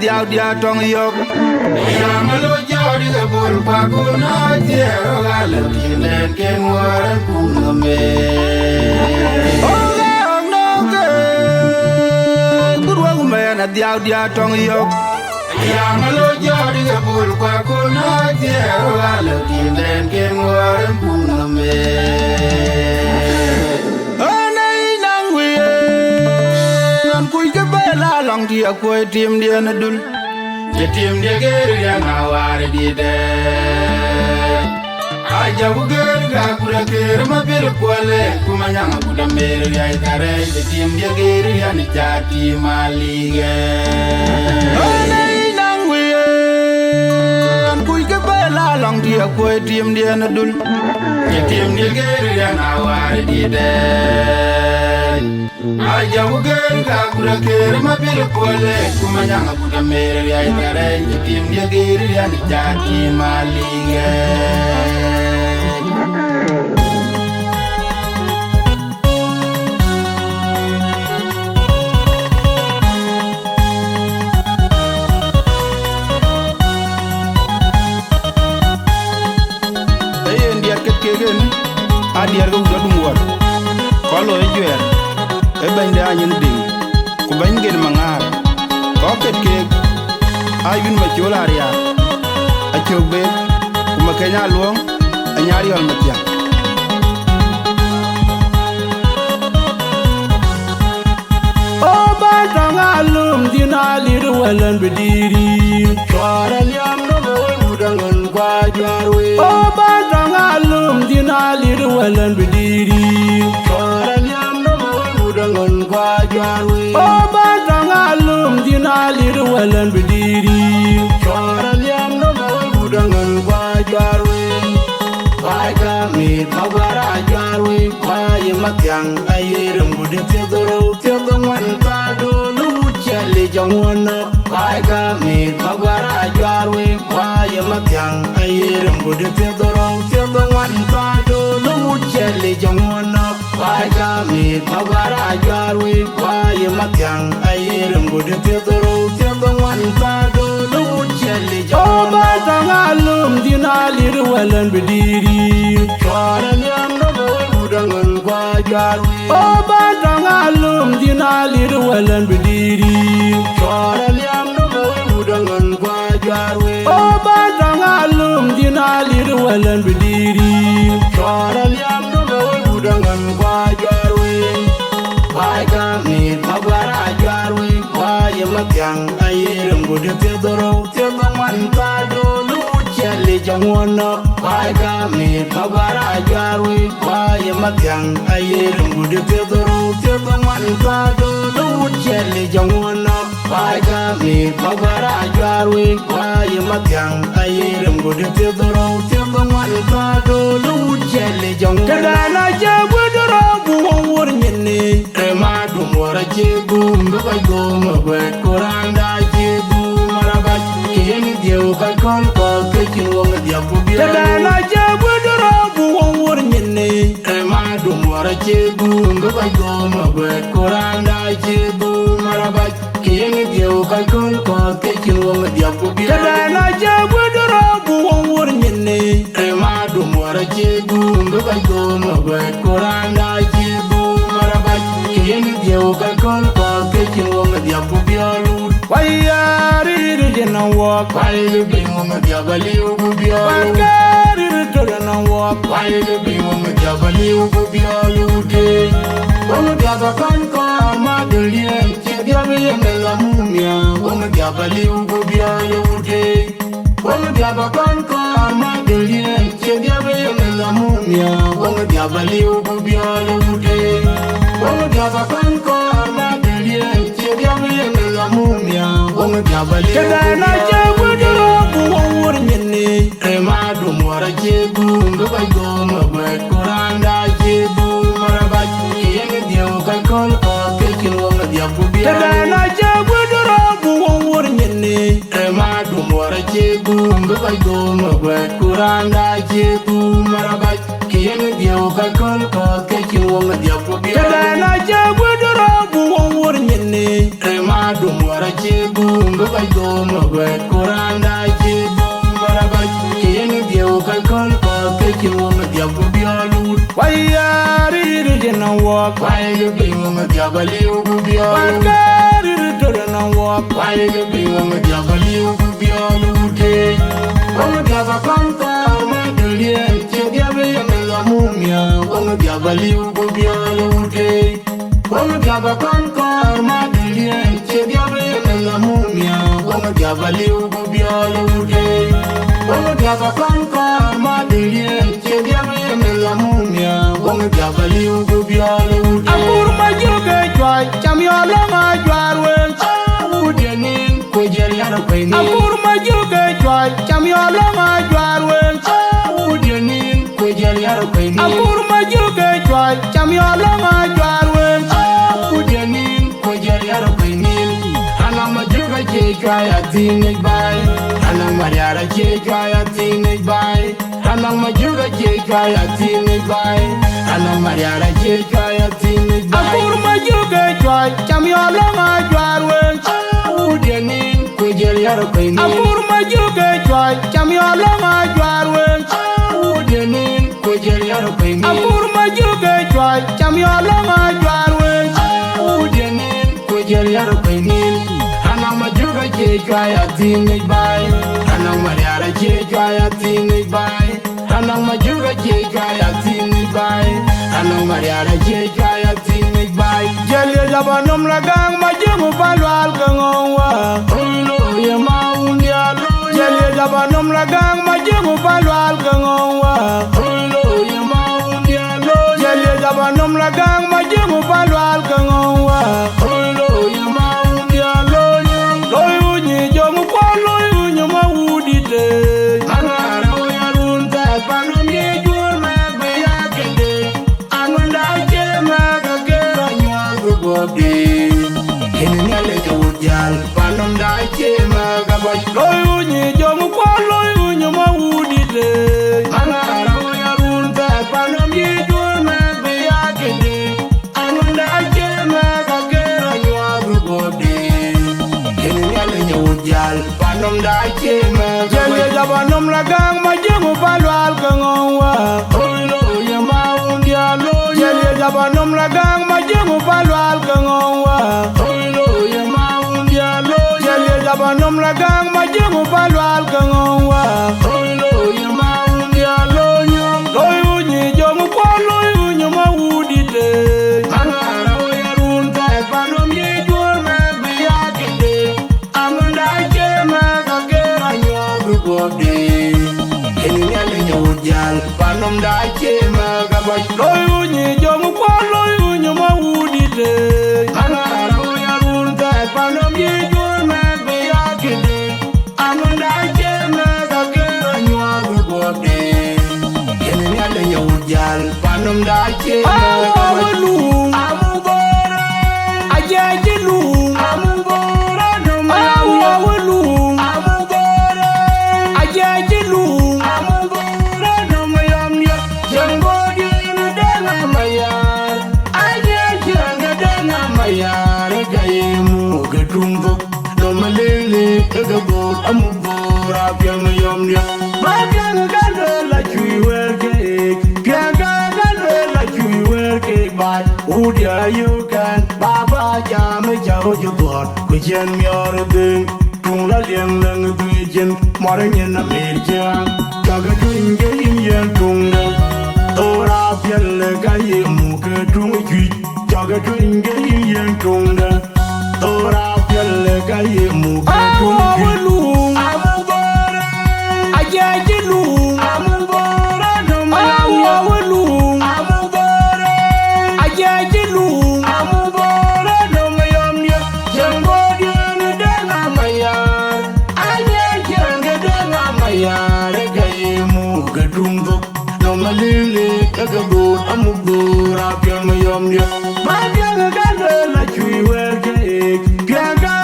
diao dia tong yok ya malo jodi ga bol pa kuna jero gala tinen ke ngwara kuna me oge onoge burwa kumena diao dia tong yok ya malo jodi ga bol pa kuna jero gala tinen ke ngwara kuna me long dia koi tim dia na dul je tim dia geru dia ngawar di de aja bu geru ga kura geru ma bil kwale kuma nyanga kuda mer ya itare je tim dia geru dia ni jati malige anai nang wi an kui ke bela long dia koi tim dia na dul je tim dia geru dia ngawar di de aja bu geru ga kura geru ma bil kwale kuma nyanga kuda mer ya itare je tim dia geru dia ni jati malige adiar go do dum ko lo ejer e bende anyin ding ku bangen mangar ko ket ke ayun ma jolaria a chogbe ku ma kenya luong a nyari ol matya o ba tangalum dinali ruwalan bidiri choral yam no mudangon kwa jarwe o ba tangalum dinali ruwalan bidiri choral yam no mudangon kwa jarwe o ba tangalum dinali ruwalan bidiri choral yam no mudangon kwa jarwe Baika mi mawara jarwe kwa yematyang ayirum budin tedoro tedongwan kado luchale jangwana Baika mi mawara jarwe kwa yematyang ayirum budin tedoro tedongwan kado luchale jangwana Baika mi mawara jarwe kwa yematyang ayirum budin tedoro tedongwan kado luchale jangwana Oba tangalum dinali ruwalan bidiri choral yam no mudangon kwa jarwe Oba tangalum dinali ruwalan bidiri choral yam no mudangon kwa jarwe Oba tangalum dinali ruwalan bidiri choral yam no mudangon kwa jarwe Baika mi mawara jarwe kwa yematyang ayirum budin tedoro tedongwan kado luchale jangwana Baika mi mawara jarwe kwa yematyang ayirum budin tedoro tedongwan kado luchale jangwana Baika mi mawara jarwe kwa yematyang ayirum budin tedoro tedongwan kado luchale jangwana Kadana jagudoro buwur nyene Ema dumora jebu mbuka goma gwet koranda jebu marabat kiyeni diyo kakol kol kekin wong diapu biyo Kadana jagudoro buwur nyene Ema dumora jebu mbuka goma gwet koranda jebu marabat kiyeni diyo kakol kol kekin wong diapu biyo Kadana jagudoro buwur nyene Ema dumora jebu mbuka goma gwet koranda jebu marabat kiyeni diyo kakol kol kekin wong diapu biyo Wayari rijena wak Wailu bingo madiabali ugu biyo Wangari rijena wak Wailu bingo madiabali ugu biyo lude Wono diaba kanko amadulien Chidiabe yemela mumia Wono diabali ugu biyo lude Wono diaba kanko amadulien Chidiabe yemela mumia Wono diabali ugu biyo lude Wono diaba kanko amadulien Chidiabe yemela mumia Wono diabali ugu biyo lude Kadana jagudoro buwur nyene Ema dumora jebu mbuka goma gwet koranda jebu marabat kiyeni diyo kakol kol kekin wong diapu biyo Kadana jagudoro buwur nyene Ema dumora jebu mbuka goma gwet koranda jebu marabat kiyeni diyo kakol kol kekin wong diapu biyo Kadana jagudoro buwur nyene Ema dumora jebu mbuka goma magwe kuranda ki baraga yen dio kan kon ko ke ki mo dia bu bialu wayari rijena walk why you be mo dia bali bu bialu kari rijena walk why you be mo dia bali bu bialu de mo dia ba kan ko ma dulien ki dia be me la mumia mo dia bali bu bialu de mo dia ba kan ko ma dulien ki dia be me la mumia mo dia bali bu bialu de mo dia ba kan ko ma dulien ki dia be me la mumia mo dia bali bu bialu de akur ma joge joy cham yo lo ma jwar wen udenin ko jer ya ko ni akur ma joge joy cham yo lo ma jwar wen udenin ko jer ya ko ni akur ma joge joy cham yo lo ma jwar wen udenin ko jer ya ko ni ana ma joge je jaya tin bai ana ma yara je jaya tin bai ana ma joge je jaya tin bai ana ma yara je jaya tin bai akur ma joge joy cham yo lo ma jwar wen udenin ko jer ya ko ni akur ma joge joy cham yo lo ma jwar wen udenin ko jer ya ko ni akur ma joge joy cham yo lo ma jwar wen udenin ko jer ya ko ni ana ma joge je jaya tin bai ana ma yara je jaya tin bai ana ma joge je jaya tin bai ana ma yara je jaya tin bai jeli jabanom la gang ma jemu balwal gangwa ulo ye ma unya lo jeli jabanom la gang ma jemu balwal gangwa ulo ye ma unya lo jeli jabanom la gang ma jemu balwal gangwa ulo ye ma unya lo loy unyi jomu ko loy unyi ma wudi de ana ro ya run ta panu ye jur ma be ya kende anunda ke ma ga ke nya go de kene le ke wujal panu da ke ma ga ba loy unyi jomu ko loy unyi ma wudi de ana ro ya run ta panu ye jur ma be ya kende anunda ke ma ga ke nya go de kene le ke wujal panu da ke ma ga jeli jabanom la gang ma jemu balwal gangwa ulo ye ma unya lo jeli jabanom la gang ma jemu balwal gangwa ulo ye ma unya lo jeli jabanom la gang ma jemu balwal gangwa ulo ye ma unya lo loy unyi jomu ko loy unyi ma wudi de ana ro ya run ta panu ye jur ma be ya kende amunda ke ma ga ke nya go de kene le nya ujal panu da ke ma ga ba loy unyi jomu ko loy unyi ma wudi de ana ro ya run ta panu ye jur ma be ya kende amunda ke ma ga ke nya go de kene le nya ujal panu da ke ma ga ba awelu amubora ajejelu amubora no ma awelu amubora ajejelu amubora no ma yam ya jango di na dana mayar aje janga dana mayar gaye mu gadumbo no malele ga bo amubora pyam yam ya ba pyam ga la chui werke pyam ga la chui werke ba udia you can baba jam jaw ju bor ku jen myor ding tung la liang lang du jen mar nyen na mer jang ga ga tung ge yin yen tung na ora pyal ga ye mu ke tung ju ga ga tung ge yin yen tung na ora pyal ga ye mu ke tung ju awelu amubora ajejelu amubora no ma awelu amubora ajejelu amubora no ma yam ya jango di na dana mayar aje janga dana mayar ga ye mu ga dumbo no malele ga bo amubora pyam yam ya ba janga ga la chui wer ke ga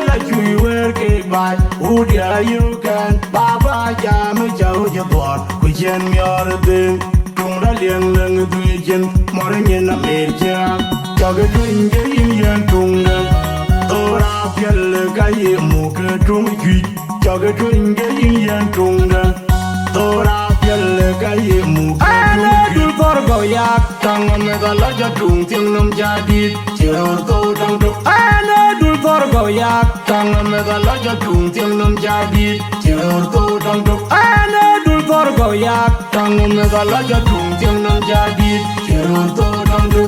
la chui wer ke ba udia you can baba jam jaw je bor ku jen myor ding tung la liang lang du jen mar nyen na mer jang ga ga tung ge yin yen tung na ora pyal ga ye mu ke tung joge tunge yin tunga tora pelle kaye mu ana dul korgo yak tanga me galaja tung tim nom jadi chiror ko tang do ana dul korgo yak tanga me galaja tung tim nom jadi chiror ko tang do ana dul korgo yak tanga me galaja tung tim nom jadi chiror ko tang do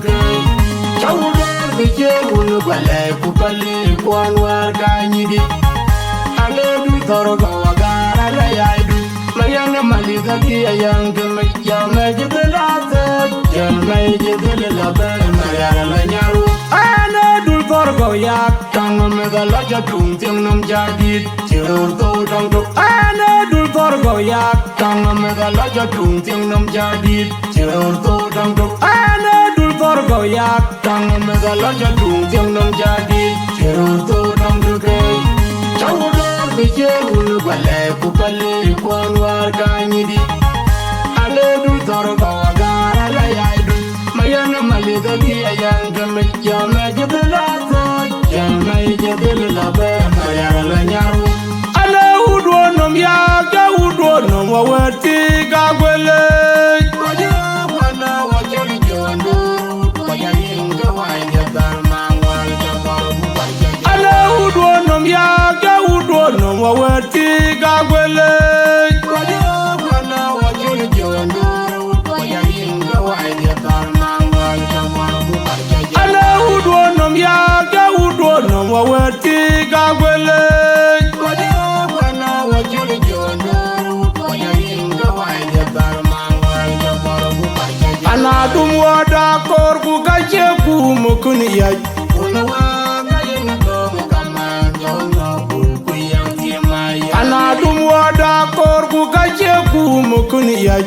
chawulo bije wulu bale ku pali kwan war kanyidi ale dul korgo wagara la yaidu mayang malika ki ayang kemeja majibelata jal majibelala ber mayara la nyaru ana dul korgo yak tang me galaja tung tim nom jadi chirur to tang do ana dul korgo yak tang me galaja tung tim nom jadi chirur to tang do ana dul korgo yak tang me galaja tung tim nom jadi chirur to tang do chawulo bije wulu bale ku pali kwan war kanyidi ale dul korgo wagara la yaidu mayana malika ki ayang kemeja majibelata jal majibelala ber mayara la nyaru ale udwo nom ya ga udwo nom wawati gagwele maja wana wajali jondo wajalinga wanya dharma wal jamar bubaja ale udwo nom ya ga udwo nom wawati gagwele maja wana wajali jondo wajalinga wanya dharma wal jamar bubaja ale udwo nom ya ga udwo nom wawati gagwele maja wana wajali jondo wajalinga wanya dharma wal jamar bubaja ana dum wada kor ku gaje ku mukun yaj ana dum wada kor ku gaje ku mukun yaj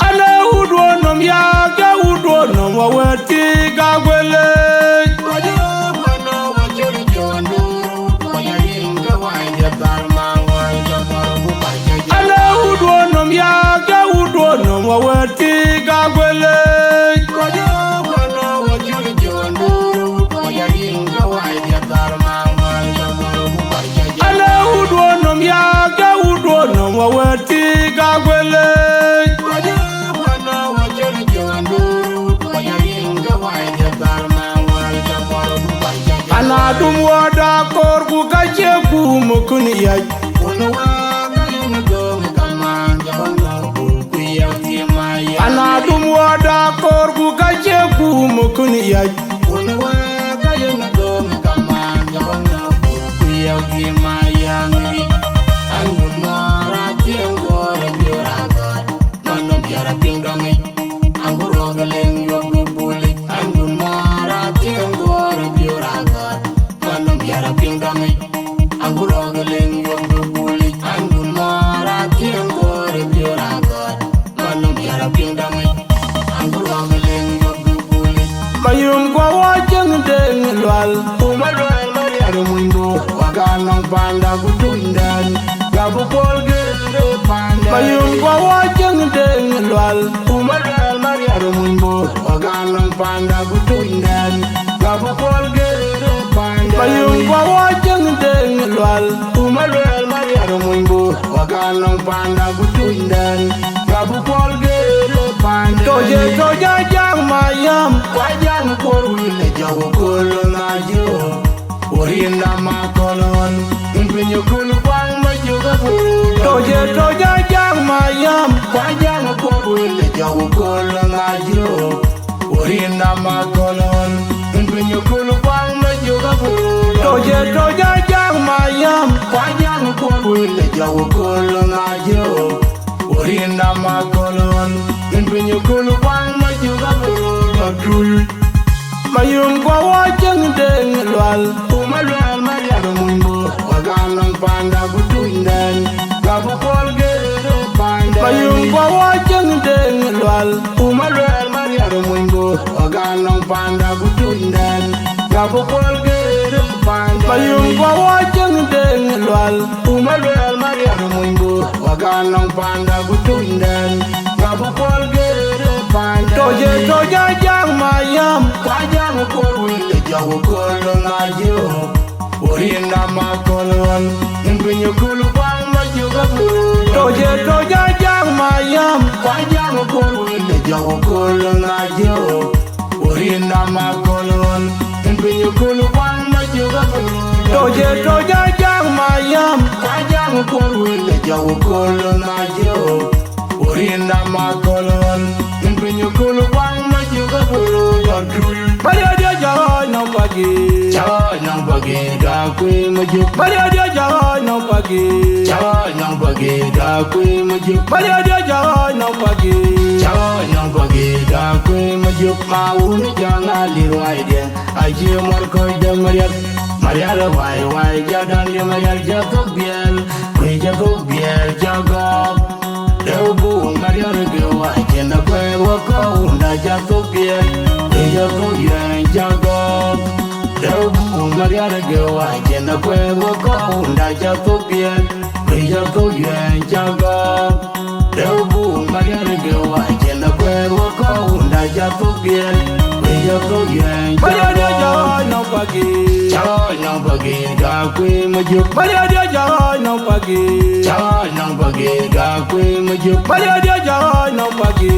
ana udwo nom ya ga udwo nom wawati gagwele ana udwo nom ya ga udwo nom wawati gagwele ana udwo nom ya ga udwo nom wawati gagwele ana dum wada kor ku gaje ku mukun yaj ana dum wada kor ku gaje ku mukun yaj mayum kwa wajeng deng lwal umalwal mariar mundo waganong panda kutundan gabu polge panda mayum kwa wajeng deng lwal umalwal mariar mundo waganong panda kutundan gabu polge panda mayum kwa wajeng deng lwal umalwal mariar mundo waganong panda kutundan gabu polge panda toja jang mayam wajang por wile jago kolo najo orinda makolon impinyo kulu kwang majuga toja jang mayam wajang por wile jago kolo najo orinda makolon impinyo kulu kwang majuga toja jang mayam wajang por wile jago kolo najo orinda makolon impinyo kulu kwang majuga mayum kwa wajeng deng lwal umalwal mariar mundo waganong panda kutundan gabu lwal umalwel mariar mwingo waganong panda gutundan gabu polgere panda bayung kwa wajeng deng lwal umalwel mariar mwingo waganong panda gutundan gabu polgere panda toja jang mayam kajang korwile jago kolon majo orinda makolon impinyo kulu bang majo gabu toja jang mayam kajang korwile jago kolon majo orinda makolon impinyo kulu bang majo gabu toja jang mayam kajang korwile jago kolon majo orinda makolon impinyo kulu bang majo gabu Bari dia jalan nang pagi, dah kui maju. Bari dia jalan nang pagi, dah kui maju. Bari dia jalan nang pagi, dah kui maju. Mau ni jangan liruai dia, aji morkoi dia Mariar wai jadan dia Mariar jatuh biar, kui jatuh biar jaga. Debu Mariar gewa jenda kue wakau nda jatuh biar. Jago yang jago, debu Mariar gewa jenda kue wakau nda jatuh biar. Jago yang jago, debu Mariar gewa jenda kue wakau nda jatuh biar. Jago yang jago, nang pagi, dah kui maju. Bari dia jalan nang pagi, dah kui maju. Bari dia jalan nang pagi,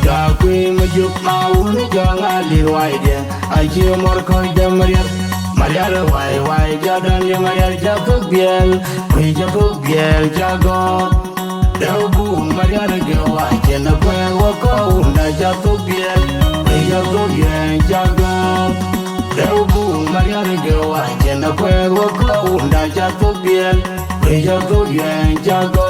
dah kui maju. Mau ni jangan liruai dia, aji morkoi dia Mariar wai jadan dia Mariar jatuh biel, kui jatuh biel jago. Debu Mariar gewa jenda kue wakau nda jatuh biel, kui jatuh biel jago. Debu Mariar gewa jenda kue wakau nda jatuh biel, kui jatuh biel jago.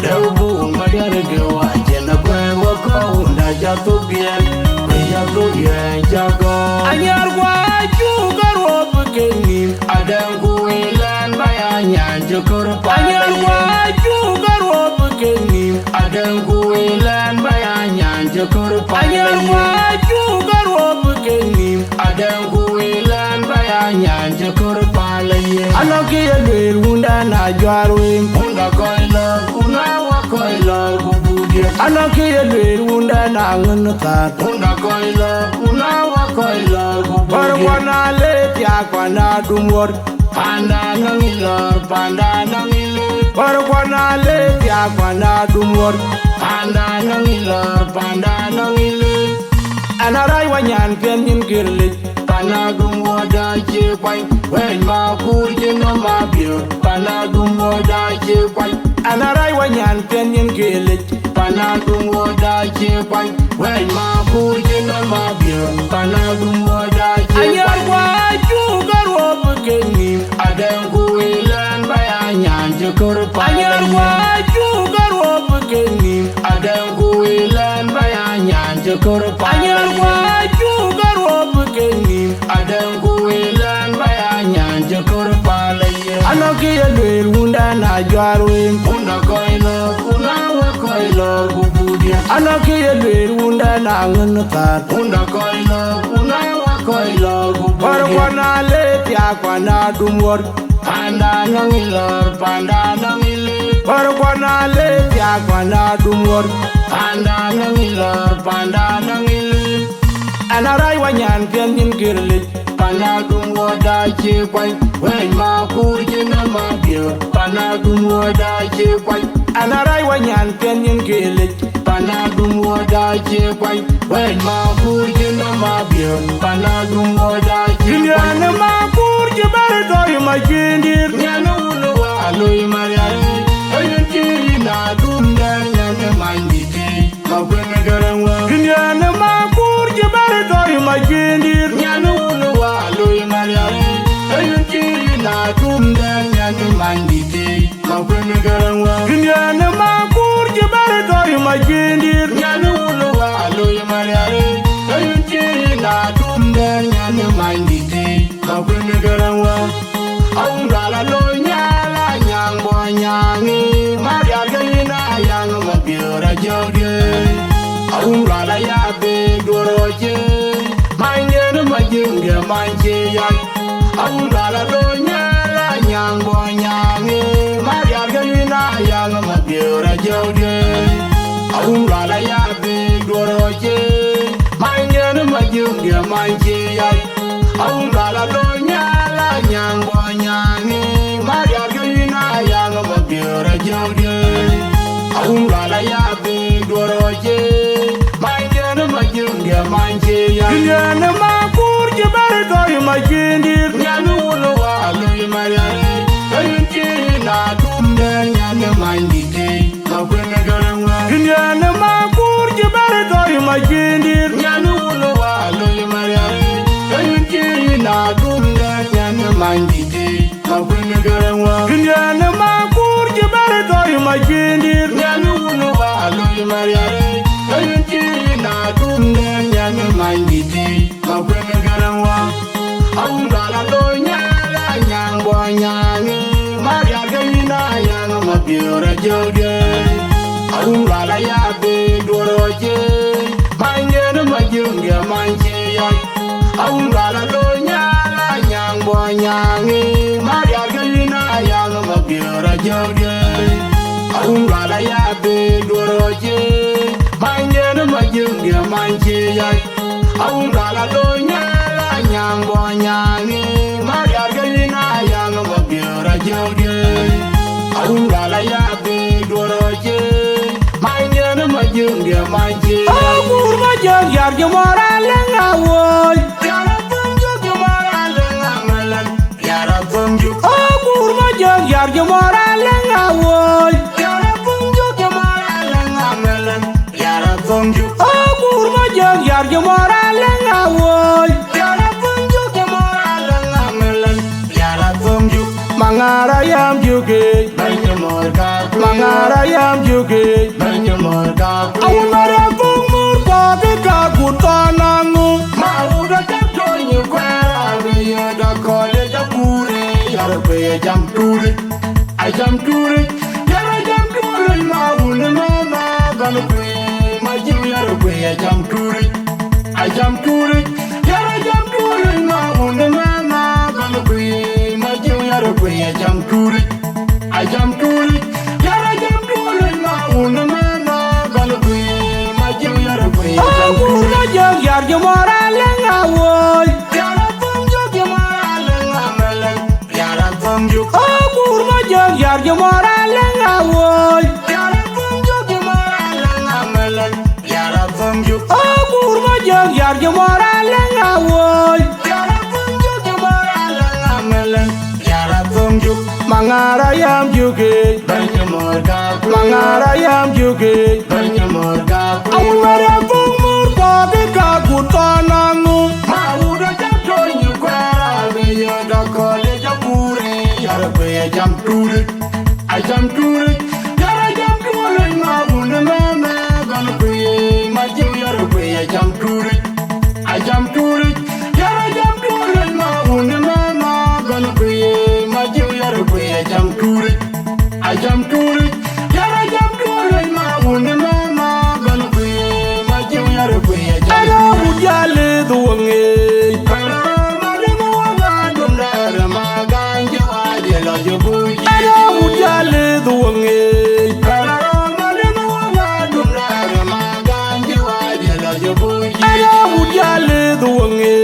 Debu Mariar gewa jenda kue wakau nda jatuh biel, kui jatuh biel jago. Anyar gua juga rob kenim, ada yang kuilan bayanya jekur pala. Anyar gua juga rob kenim, ada yang kuilan bayanya jekur pala. Anyar gua juga rob kenim, ada yang kuilan bayanya jekur pala. Anak kia lir unda na jarwim, unda koilor, unda wa koilor bubudia. Anak kia lir unda na ngenetat, unda koilor, unda wa koilor bubudia. Perwana letia kwana dumor, panda nangilor, panda nangilor. Perwana letia kwana dumor, panda nangilor, panda nangilor. Anarai wanyan kenin kirlik, pana dumor da jepai. When ma kurje no ma bio, pana dumor da jepai. Anarai wanyan kenin kirlik, pana dumor da jepai. When ma kurje no ma bio, pana dumor da jepai. Anyar gua juga rob kenim, ada yang kuilan bayanya jekur pala. Anyar gua juga rob kenim, ada yang kuilan bayanya jekur pala. Anyar gua juga rob kenim, ada yang kuilan bayanya jekur pala. Anak kia lir unda na jarwim, unda koilor, unda wa koilor bubudia. Anak kia lir unda na ngenetat, unda koilor, unda wa koilor bubudia. Perwana letia kwana dumor, panda nangilor, panda nangilor. Perwana letia kwana dumor, panda nangilor, panda nangilor. Anarai wanyan kenin kirlik, pana dumor da jepai. When ma kurje no ma bio, pana dumor da jepai. Anarai wanyan kenin kirlik, pana dumor da jepai. When ma kurje no ma bio, pana dumor da jepai. Nyana ma kurje bar doy ma jindir, nyana ulwa aloy mariare. Ayun kiri na dumdan nyana manditi, ma kwena garangwa. Nyana ma kurje bar doy ma jindir, nyana ulwa aloy mariare. Ayun kiri na dumdan nyana manditi, ma kwena garangwa. Nyana ma kurje bar doy ma jindir, nyana ulwa aloy mariare. Ayun kiri na dumdan nyana manditi, ma kwena garangwa. Aungala lo nyala nyang bo nyangi, Mariar gina yang mabiora jogi. la ya be doroje manye na majunge manje ya la do nya la nyango nyange maria galina ya na mabiora jode la ya be doroje manye na majunge manje ya la do nya la nyango nyange maria galina ya na mabiora jode la ya be doroje manje ya nyane makur jibare toy majindir nyane wolo walo yimariare ayunti na dumbe nyane mandite makwene garangwa nyane makur jibare toy majindir nyane wolo walo yimariare ayunti na dumbe nyane mandite makwene garangwa nyane makur jibare toy majindir nyane wolo walo yimariare ayunti na dumbe nyane manditi makwene garanwa la do nyala nyangwa nyange maria galina yana mabiora jode la ya be doroje manyene majunge manje ya la do nyala nyangwa nyange maria galina yana mabiora jode la ya be doroje manyene majunge manje ya la do nyala nyangwa nyange maria galina yana mabiora jode la ya be doroje manyene majunge manje agur majung yar jomora lenga woy yara bunju jomora lenga melan yara bunju agur majung yar jomora lenga woy yara bunju jomora lenga melan yara bunju agur majung yar jomora lenga woy yara bunju jomora lenga melan yara bunju mangara yam juge banyo morga mangara yam juge banyo morga awara bumur ko de ka kutanangu mauda tapto nyu kwara be da kole da pure yar be jam ture I jam ture yara jam ture mauna mama ganu be majim yar be jam ture I jam ture yara jam ture mauna mama ganu be majim yar be jam ture I jam ture yara jam ture mauna mama ganu be majim yar be jam ture yar jomora lenga woy yara bunju jomora lenga melan yara bunju agur majung yar jomora lenga woy yara bunju jomora lenga melan yara bunju agur majung yar jomora lenga woy yara bunju jomora lenga melan yara bunju mangara yam juge banyo morga mangara yam juge banyo morga awara bumur ko de ka kutanangu mauda tapto nyu kwara be da kole da pure yara be jam ture I jam ture yara jam ture mauna mama ganu be majim yara be jam ture I jam ture yara jam ture mauna mama ganu be majim yara be jam ture I jam ture yara jam ture mauna mama ganu be majim yara be jam ture ujale duwange ujale duwange ujale duwange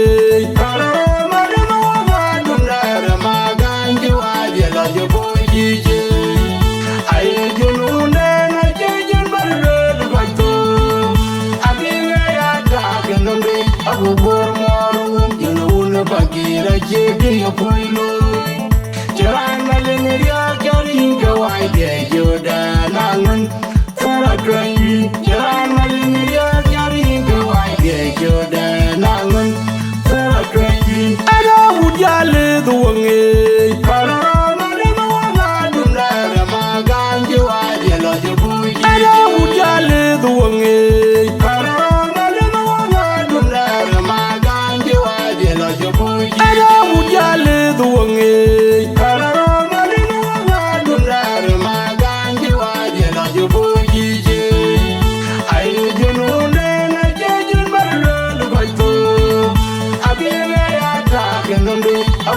ujale duwange ujale duwange ujale duwange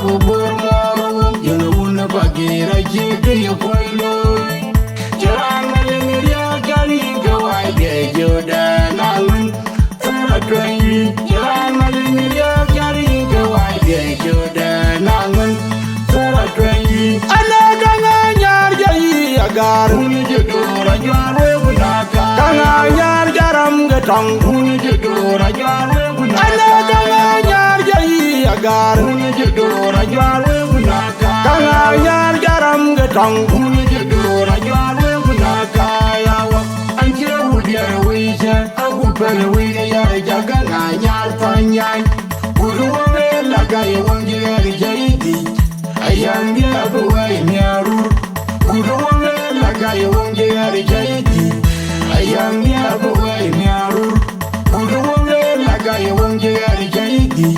bubur moru Jena una bagira jitu ya poilo Jalan malingiria kali kawai de jodan alun Fara twenty Jalan malingiria kali kawai de jodan alun Fara twenty Anaga nganyar jai agar Uni jedora jare bunaka Kanga nyar jaram getong Uni jedora jare bunaka Anaga nganyar jai agar Uni jedora jare bunaka Kanga nyar jaram getong Uni jedora jare bunaka yawa Anjir wudia wija Aku pele wija ya jaga nganyar tanyai Uru wame laga ya wangjiri jaidi Ayam dia buai miarur Uru wame laga ya wangjiri jaidi Ayam dia buai miarur Uru wame laga ya wangjiri jaidi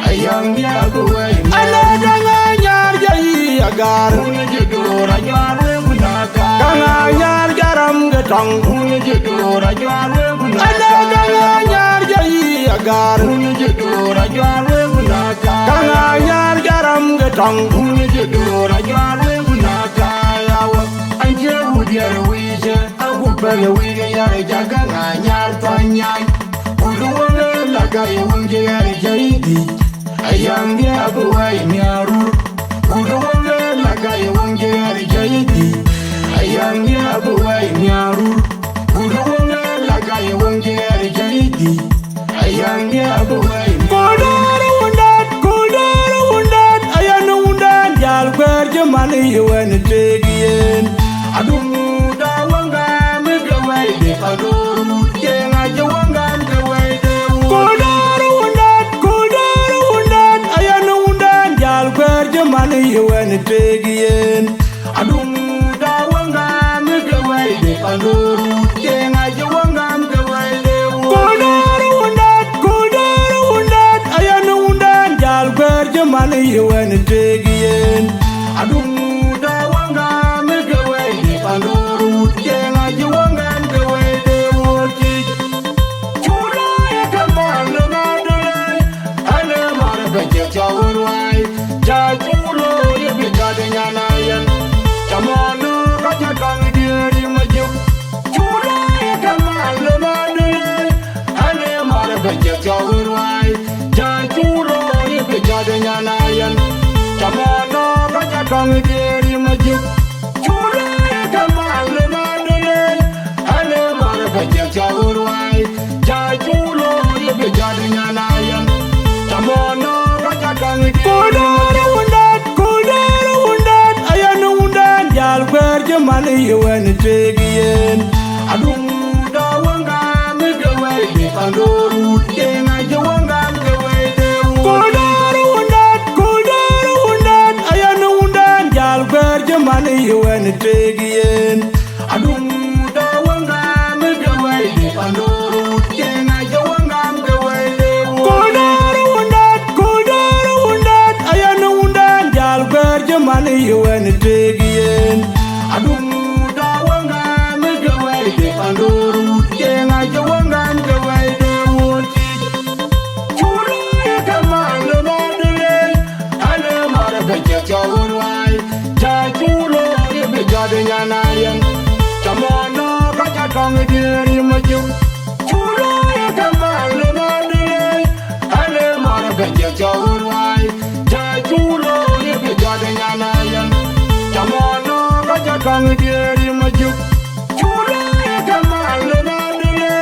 Ayam dia buai Anaga nganyar jai agar Uni jedora jare bunaka Kanga nyar jaram getong Uni jedora jare bunaka Anaga nganyar jai agar Uni jedora jare bunaka Kanga nyar jaram getong Uni jedora jare bunaka yawa Anje wudia wija Aku pele wija ya jaga nganyar tanyai Uru wame laga ya wangjiri jaidi Ayam dia buai miarur Uru wame laga ya wangjiri jaidi Ayam dia buai miarur Uru wame laga ya wangjiri jaidi Ayam dia buai Kudara undat Ayana undan Jal kwer jemani yuwen tegien Adumu da wanga megawai de adoru Yenga jawanga megawai de Kudara undat Ayana undan Jal kwer jemani yuwen tegien Adumu da wanga megawai de adoru Yenga jawanga megawai de Kudara undat Ayana undan Jal kwer jemani yuwen tegien Adumu da wanga megawai de adoru Yenga jawanga megawai de woti Chula ya kamala na dole Ale mara baje chawurwai Ja chulo ya bigade nyana yan Chamano kaja kangi diri majuk Chula ya kamala na dole Ale mara baje chawurwai Ja chulo ya bigade nyana yan Chamano kaja kangi diri majuk Chula ya kamala na dole Ale mara baje chawurwai Ja chulo ya bigade nyana yan Chamano kaja kangi diri Kudara undat Ayana undan Jal kwer jemani yuwen tegien Adumu da wanga megawai de adoru Yenga jawanga megawai de Kudara undat Ayana undan Jal kwer jemani yuwen tegien Adumu da wanga megawai de adoru Yenga jawanga megawai de Kudara undat Ayana undan Jal kwer jemani yuwen tegien Adumu da wanga megawai de adoru Yenga jawanga megawai de woti Chula ya kamala na dole Ale mara baje chawurwai Ja chulo ya bigade nyana yan Chamano kaja kangi diri majuk Chula ya kamala na dole Ale mara baje chawurwai Ja chulo ya bigade nyana yan Chamano kaja kangi diri majuk Chula ya kamala na dole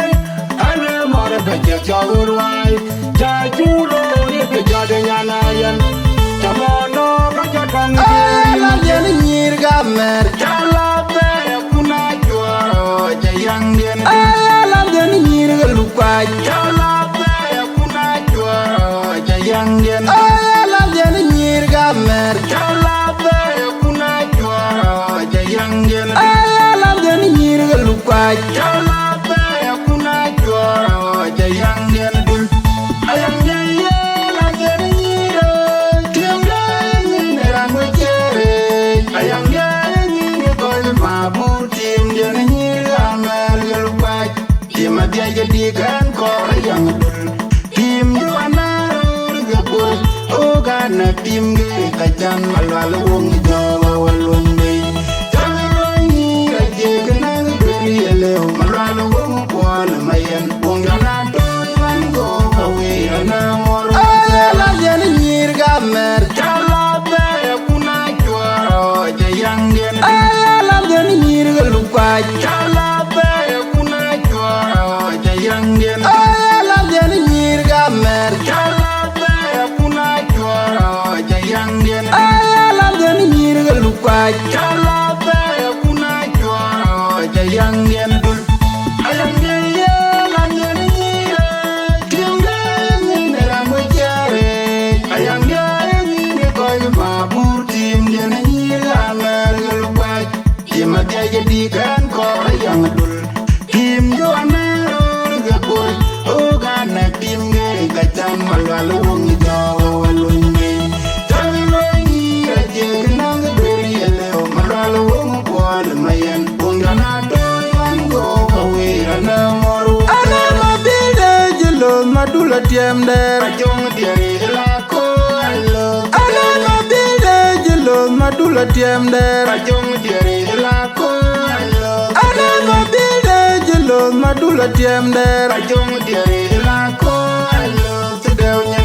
Ale mara baje chawurwai Ja chulo ya bigade nyana yan Chamano kaja kangi diri Ala jeni nyir gamer Jala be kuna juaro jayanggen Ala jeni nyir lukwaj Jala be kuna juaro jayanggen Ala jeni nyir gamer Jala be kuna juaro jayanggen Ala jeni nyir lukwaj Jala be kuna juaro jayanggen dul Ayang jaya la jeni nyiro Tiangga ni rangu jere Ayang jaya ni gol mabur tim jeni nyiro amer gelupaj Tim adia jadi kan kor yang dul Tim juana gebur Ogana tim ge kacang malwal wong jawa walun bay tanani aje kana beri leo malwal wong kwal mayen wong yana toan go awe ana mor ala jan nyir gamer chala be kuna chwaro jayanggen ala jan nyir galupa chala be kuna chwaro jayanggen ala jan nyir gamer chala be kuna chwaro jayanggen ala jan nyir galupa chala be kuna chwaro jayanggen dul ayanggen ayanggen nyir tinggal nera mojare ayanggen ni koy babur tim den nyir gamer galupa tim dia jadi kan ko yang dul tim jo anero gapur o gana tim ge kacang malwal wong jawa walun me tanani aje kenang beri leo malwal wong kwal mayen wong gana toan go awe ana moru ana mabide jelo madula tiem der jong diare la ko allo ana mabide jelo madula tiem der jong diare la ko allo ana mabide jelo madula tiem der jong diare la ko allo tudawnya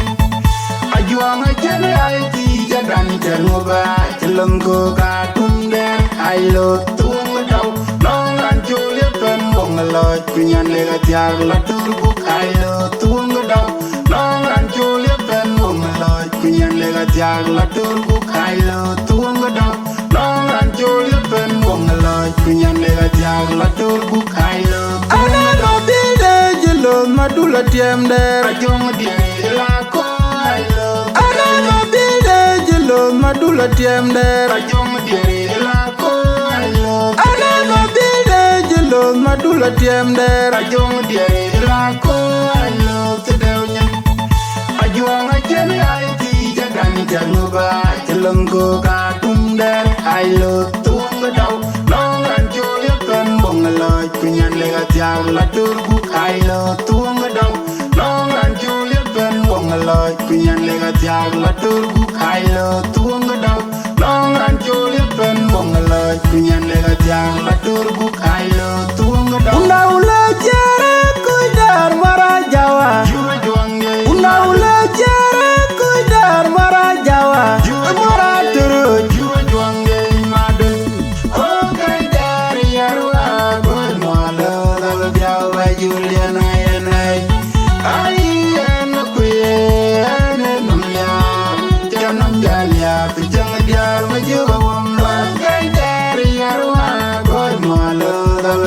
ajuang jene ai ti jadan termoba celengko ka tumder allo tung daw long an jule pen wong loj kunyan le ga tiar la turbu allo tung daw long an jule pen wong loj kunyan le ga tiar la turbu allo tung daw long an jule pen wong loj kunyan le ga tiar la turbu allo ana no bide jelo madula tiem der jong die la ko allo ana no bide jelo madula tiem der jong die la ko allo ana no bide jelo madula tiem der jong die la ko allo tudawnya ajuang jene ai ti jagan januba celengko ka tumder allo tung daw long an jule pen bong loj kunyan le ga tiar la turbu allo tung daw long an jule pen bong loj kunyan le ga tiar la turbu allo tung daw long an jule pen bong loj kunyan le ga tiar la turbu allo tung daw unaula jere kuidar mara jawa juwa juange unaula jere kuidar mara jawa mara turu juwa juange madun o kaidar yarwa gon mala dal jawa juliana yanai ai an kuye an namya janam jalya pijang dia majuwa wamba kaidar yarwa gon mala dal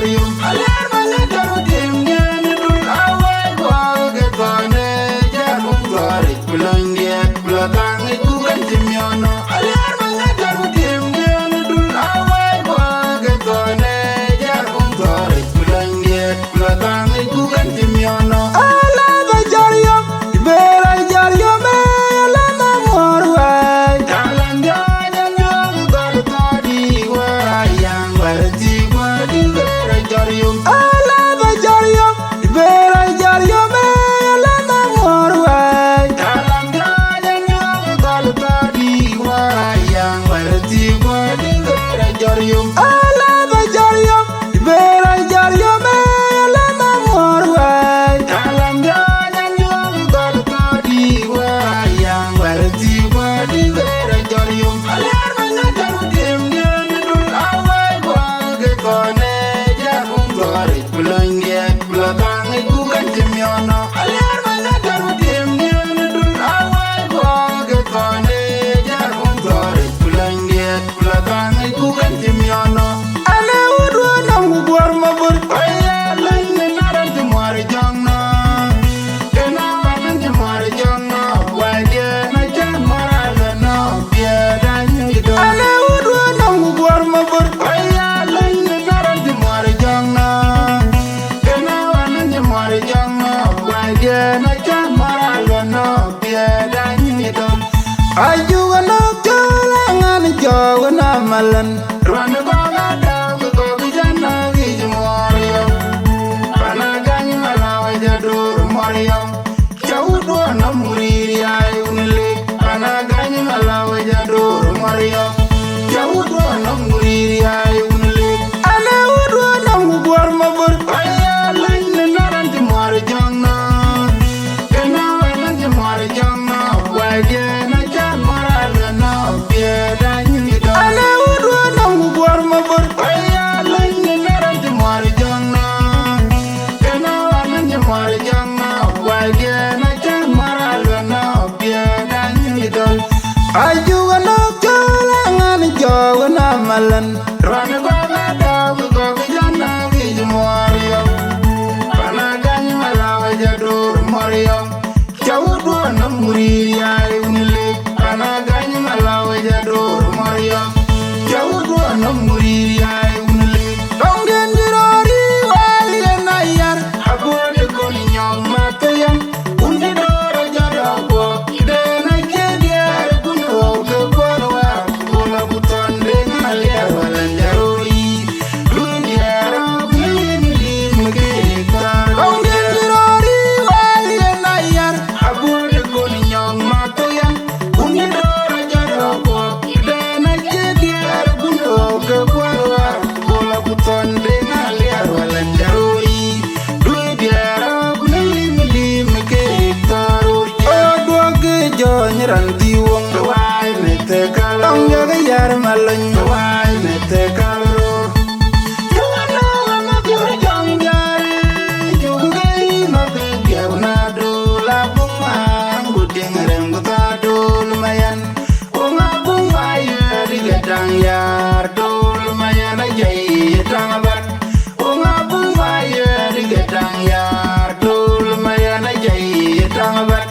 jarium. Alar mana jaru tim nyen dul awai gua getone jarum tarik pulang dia pulang itu kan timyono. Alar mana jaru tim nyen dul awai gua getone jarum tarik pulang dia pulang itu kan timyono. Malan Rwanda baga da ko bijana gi morio Panagani malawa jadur morio Chaudo na muriri ayunle Panagani malawa jadur morio Chaudo na muriri ayunle Ale udo na ngubor mabur Aya lain naranti mori jangna Kena wananti mori jangna Waje na chan marala na Pieda nyito Ale udo na ngubor mabur Aya lain naranti mori jangna Kena wananti mori jangna Waje na chan marala na Pieda nyito Ajuga na kala ngani joga na malan Rwanda baga da ko bijana gi morio Panagani malawa jadur morio Chaudo na muriri ayunle Panagani malawa jadur morio Chaudo na muriri ayunle Dongen jirori wali na yar Agode koni nyong matayan Undi dora jadabo Dena kediar kuno ke korwa Kula butonde ngalir walanjaroi Lundiara kumili mekita Dongen jirori wali na yar Agode koni nyong matayan Undi dora jadabo Dena kediar kuno ke korwa Kula butonde ngalir walanjaroi Lundiara kumili mekita Odwage jonyiran diwong Wai mete kalo Dongaga yar malan Wai mete kalo Juwana wana kure jongjari Jungai mabe gyawna dola bunga Guding rem guta dol mayan Unga bunga yeri gedang yar Dol mayan ajay etang abat Unga bunga yeri gedang yar Dol mayan ajay etang abat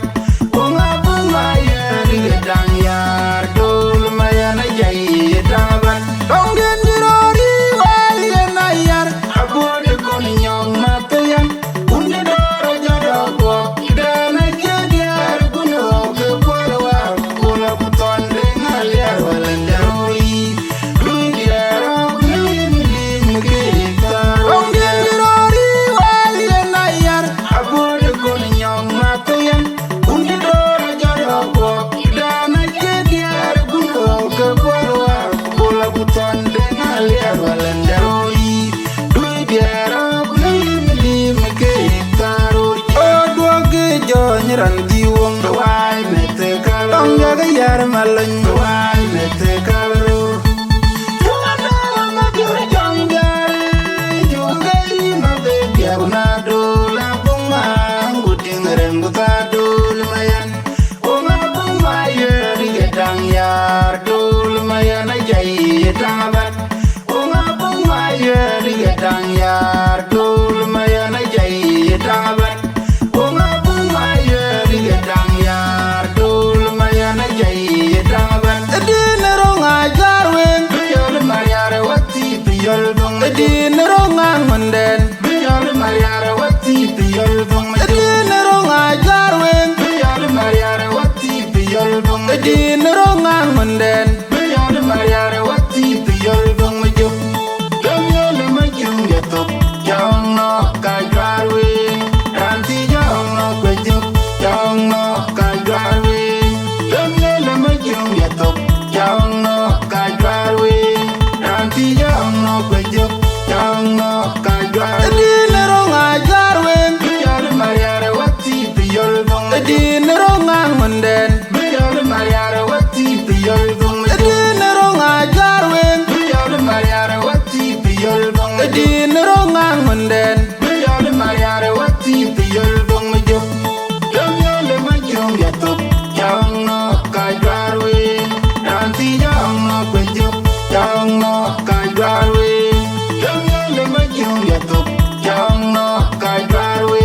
Unga bunga yeri gedang yar Dol mayan ajay etang abat Dongen jirori wali na yar Agode koni nyong matayan Undi dora jadabo Dana jadiar kuno ke korwa Kula butonde ngalir walanjaroi Lundiara kumili mekita Dongen jirori wali na yar Agode koni nyong matayan Undi dora jadabo Dana jadiar kuno ke korwa Kula butonde ngalir walanjaroi Lundiara kumili mekita Odwage jonyiran diwong Wai mete kalo Dongaga yar malan Wai mete kalo Juwana wana kure jongjari Jungai mabe gyawna dola bunga Guding rem guta dol mayan Unga bunga yeri gedang yar Dol mayan ajay etang abat Unga bunga yeri gedang yar rongang manden Biyol Mariara wati biyol bong Edin ronga jarwen Biyol Mariara wati biyol bong Edin rongang manden Biyol Mariara wati biyol bong majo Biyol majum yatok Jong no kajwarwe Ranti jong no kwejuk Jong no kajwarwe Biyol majum yatok Jong no kajwarwe Ranti jong no kwejuk Jong no kajwarwe Edin ronga jarwen Biyol Mariara wati biyol bong Edin rongang manden Biyol Mariara wati biyol bong Edin ronga jarwen Biyol Mariara wati biyol bong Edin rongang manden Biyol Mariara wati biyol bong majo Biyol majum yatok Jong no kajwarwe Ranti jong no kwejuk Jong no kajwarwe Biyol majum yatok Jong no kajwarwe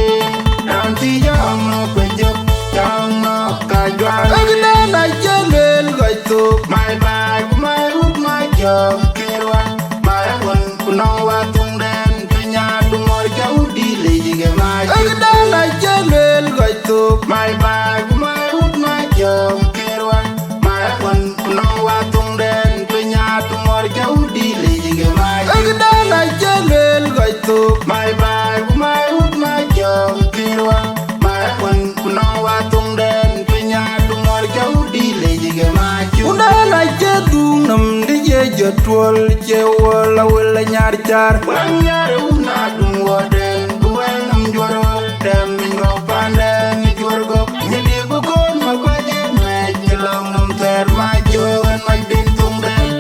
Ranti jong no kwejuk Jong no kajwarwe Agdan a jelel gaito My bag, my root, my job, Kerwa, my one, Punawa, Tungden, Penya, Dumor, Jaudi, Lady Gemai. Agdan a jelel gaito My bag, my root, my job, Kerwa, my one, Punawa, Tungden, Penya, Dumor, Jaudi, Lady Gemai. Agdan a jelel gaito My bag, my root, my job, Kerwa, my one, Punawa, Tungden, Penya, Dumor, Jaudi, Lady Gemai. Undala jedung nam dije jotwol je wala wala nyar jar Wanyare una dum woden buel nam joro dem mingo pande ni jorgo nyedi bu kon ma kwaje me jelong nam ter ma jo en ma din tung den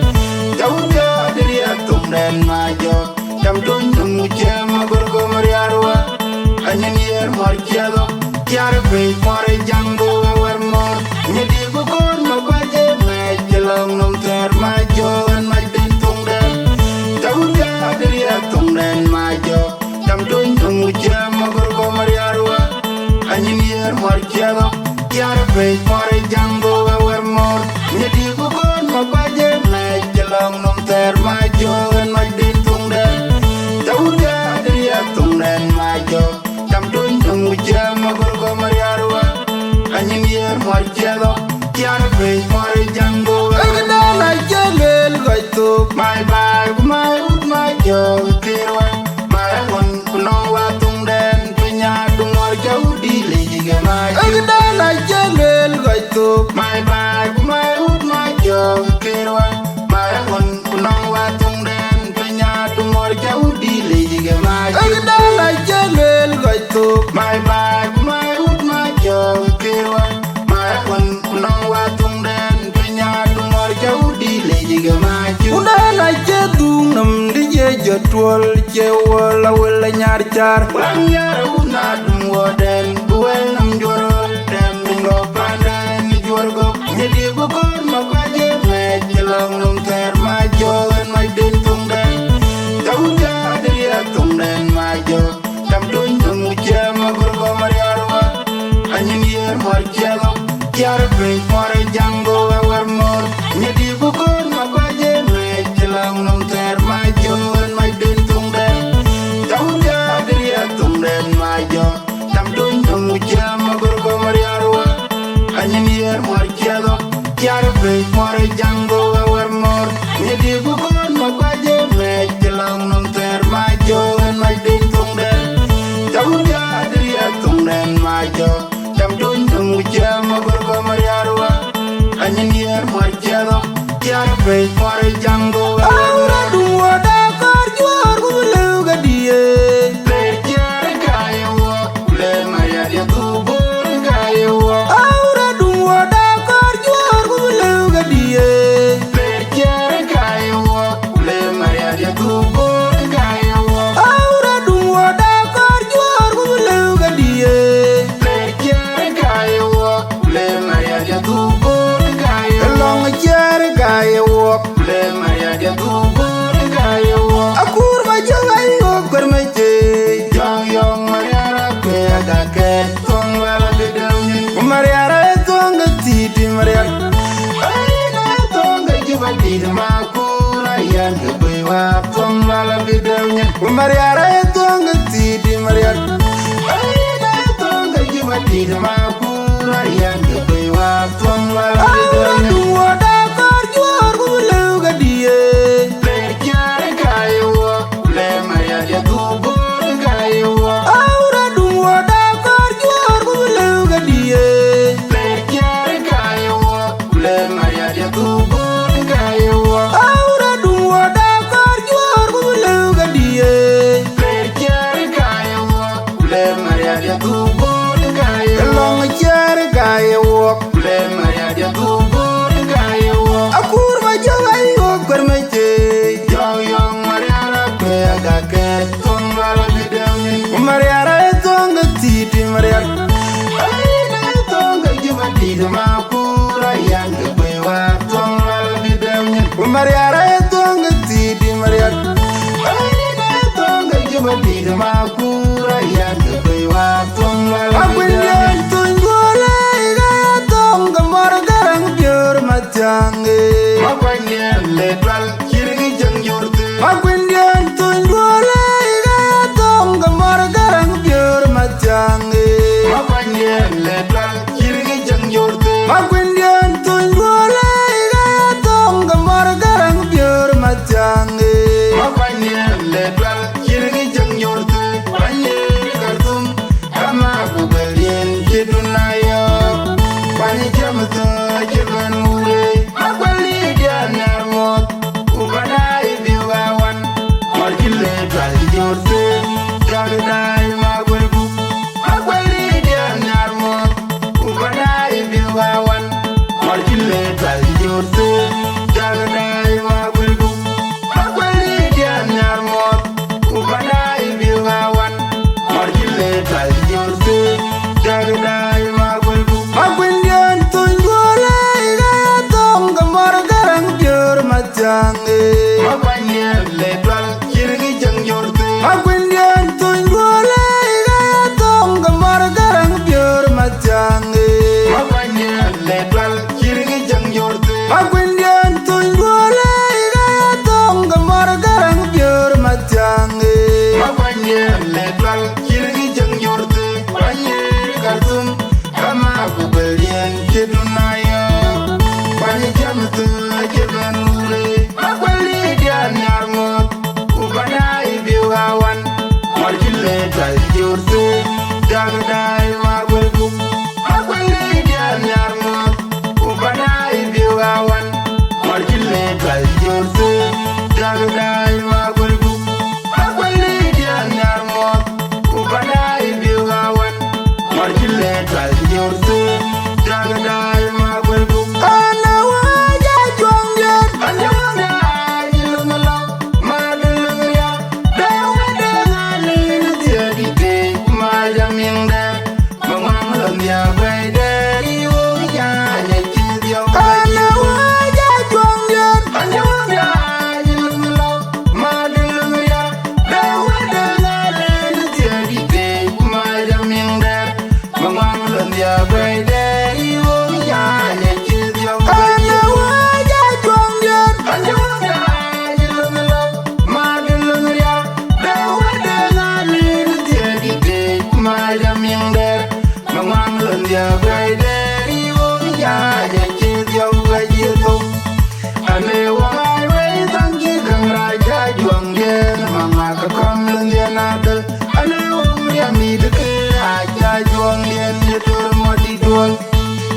jauja diri atung den ma jo jam dun dum che ma gorgo mariarwa anyen yer mor kiado yar be mor jango wer mor nyedi bu kon ma kwaje me jelong nam ter ma jo en ma din tung den jauja diri atung den ma jo jam dun dum che ma gorgo mariarwa anyen yer mor kiado yar be mor jango wer mor nyedi bu kon ma kwaje me jelong nam ter ma jo en ma din tung den jauja diri atung den ma jo jam dun dum che ma gorgo mariarwa anyen yer mor kiado yar be mor jango Agdan a jelel gaito my bag, my root, my job, Kerwa, my one, Punawa, Tungden, Penya, Dumor, Jaudi, Lady Gemai. Agdan a jelel gaito My bag, my root, my job, Kerwa, my one, Punawa, Tungden, Penya, Dumor, Jaudi, Lady Gemai. Agdan a jelel gaito My bag, my root, my job, Kerwa, my one, Punawa, Tungden, Penya, Dumor, Jaudi, Lady Gemai. Undala jedung nam dije jotwol je wala wala nyar jar Wanyare una dum woden buel nam joro dem mingo pande ni jorgo nyedi bu kon ma kwaje me jelong nam ter ma jo en ma din tung den jauja diri atung den ma jo jam dun dum che ma gorgo mariarwa anyen yer mor kielo yar be mor jango wer mor nyedi bu kon ma kwaje me jelong nam ter ma jo en ma din tung den jauja diri atung den ma jo jam dun dum che ma gorgo mariarwa anyen yer mor kielo yar be mor jango wer mor nyedi bu kon ma kwaje me jelong nam ter ma jo en ma din tung den jauja diri atung den ma jo jam dun dum che ma gorgo mariarwa anyen yer mor kielo yar be mor jango Aura dum wada kar juar gulu gadie Perjere kaya wo, le maya dia kubur kaya wo. Aura dum wada kar juar gulu gadie Perjere kaya wo, le maya dia kubur kaya wo. Aura dum wada kar juar gulu gadie Perjere kaya wo, le maya dia kubur kaya wo. Long jar gaye wok Le maya dia Mariara tonga titi Mariara Aina tonga jimati Makura yang kebewa Tonga Aura dua dakar juar Guluga die Perjare kayewa Le Mariara tubur kayewa Aura dua dakar juar Guluga die Perjare kayewa Le Mariara tubur kayewa Aura dua dakar juar Guluga die Perjare kayewa Le Mariara tubur kayewa Long jar kayewa Le Mariara tubur kayewa Akur majawai okur meje Joyong Mariara pega ke Tongal bidangin Mariara tonga titi Mariara Aina tonga jumati Makura yang kebewa Tongal bidangin Mariara tonga titi Mariara Aina tonga jumati Makura yang kebewa Tongal bidangin Tunggula iga tonga Margarang biur majange Makanya ledwal kirgi jeng yurte Makanya tunggula iga tonga Margarang biur majange Makanya ledwal kirgi jeng yurte Makanya tunggula iga tonga Margarang biur majange Makanya ledwal kirgi jeng yurte Panye kartum kama kubelien kidunayo Panye jamata jirban mure Makwali dia narmot Upadai biwawan Markile dwal jorte Jagadai magwelbu Makwali dia narmot Upadai biwawan Markile dwal jorte Jagadai magwelbu Makwali dia narmot Upadai biwawan Markile dwal jorte Jagadai magwelbu Makwindian tunggula iga tonga Margarang biur majange Makwanya ledwal kirgi jeng yorte Makwindian tunggula iga tonga Margarang biur majange Makwanya ledwal kirgi jeng yorte Makwindian tunggula iga tonga Margarang biur majange Makwanya ledwal kirgi jeng yorte Panye kartum kama kubelien kidunayo Panye jamtu jirban mure Makwali dia narmot Upadai biwawan Markile dal jorte Jagadai magwelbu Makwali dia narmot Upadai biwawan Markile dal jorte Jagadai magwelbu Makwali dia narmot Upadai biwawan Markile dal jorte Jagadai magwelbu Ana waja jongyan Ana waja ilumala Madulungya Dawa dengali Jadi te Majam yang dar Memang ya baida Iwunya Nyekit yang Ana waja jongyan Ana waja ilumala Madulungya Dawa dengali Jadi te Majam yang dar Memang ya baida Iwunya Nyekit yang Ana waja jongyan Ana waja ilumala Madulungya Dawa dengali Jadi te Majam yang dar Memang ya baida Iwunya Nyekit yang bajitu Ane wai wai tangki kang raja juang dia Mama kakam lendia nadal Ane wai ami deke aja juang dia Nyetur mati dual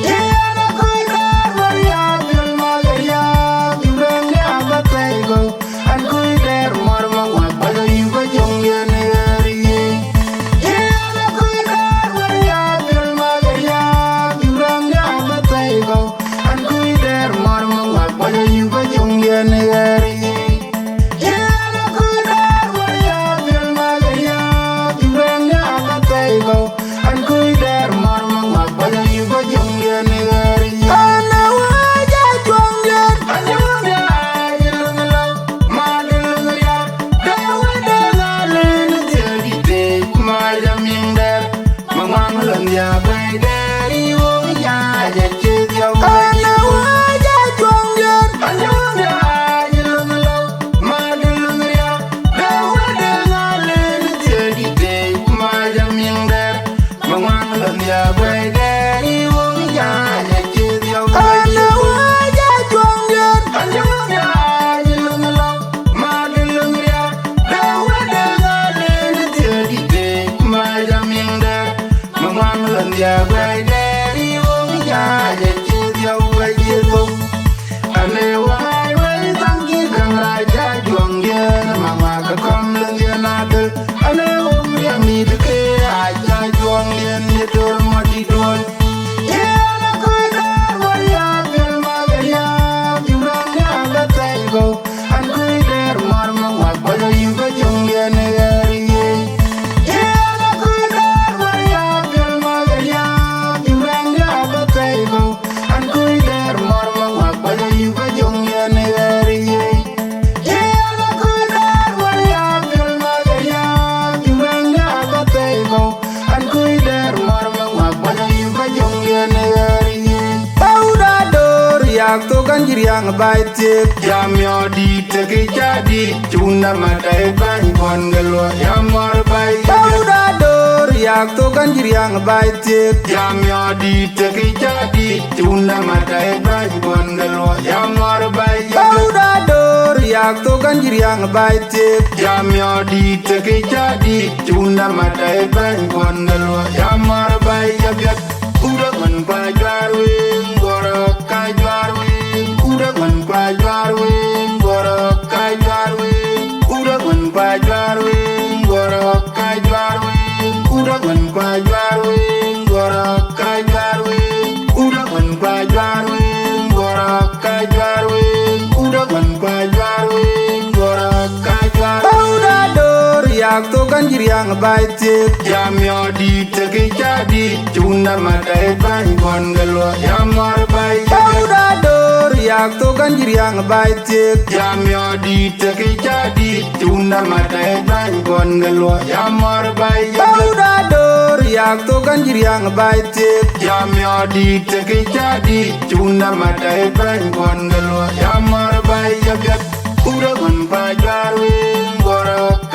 Iya kuidar maria bil magaria Jurang dia batai go An kuidar mar mawak pada yuka jong dia negeri Iya kuidar maria bil magaria Jurang dia batai go An kuidar mar mawak pada yuka jong dia negeri Iya kuidar maria bil magaria Jurang dia batai go An kuidar mar mawak pada yuka jong dia negeri Ana waja jongyan Ana waja ilumala Madulungya Dawa dengali Jadi te Majam yang dar Memang ya baida Iwunya Nyekit yang Ana waja jongyan Ana waja ilumala Madulungya Dawa dengali ya bai deri wong ya ye ya wai ye to ane wai wai tangi kang raja juang ye mama ka kom le na de ane wong ya mi de ke aja juang ye ni dor ma di don ye na ko da wa ya bil ma ya juang ya ba tai go an ko der mar ma wa ba yu ba jong ye ne to ganjir yang baite jam yo di tege jadi cuna matai ban kon gelo yang mor bai pauda dor yak to ganjir yang baite jam yo di tege jadi cuna matai ban kon gelo yang mor bai pauda dor yak to ganjir yang baite jam yo di tege jadi cuna matai ban kon gelo yang mor bai ya udah man pajarwin gorok kajarwin udah man pajarwin gorok kajarwin udah man pajarwin gorok kajarwin udah man pajarwin gorok kajarwin udah man pajarwin gorok kajarwin udah man pajarwin gorok kajarwin udah dor yak to ganjir yang baite jam yo di tege jadi cuna matai ban kon gelo yang mor bai pauda dor yak to ganjir yang baite jam yo di tege jadi cuna matai ban kon gelo yang mor bai pauda dor yak to ganjir yang baite jam yo di tege jadi cuna matai ban kon gelo yang mor bai ya udah man pajarwin gorok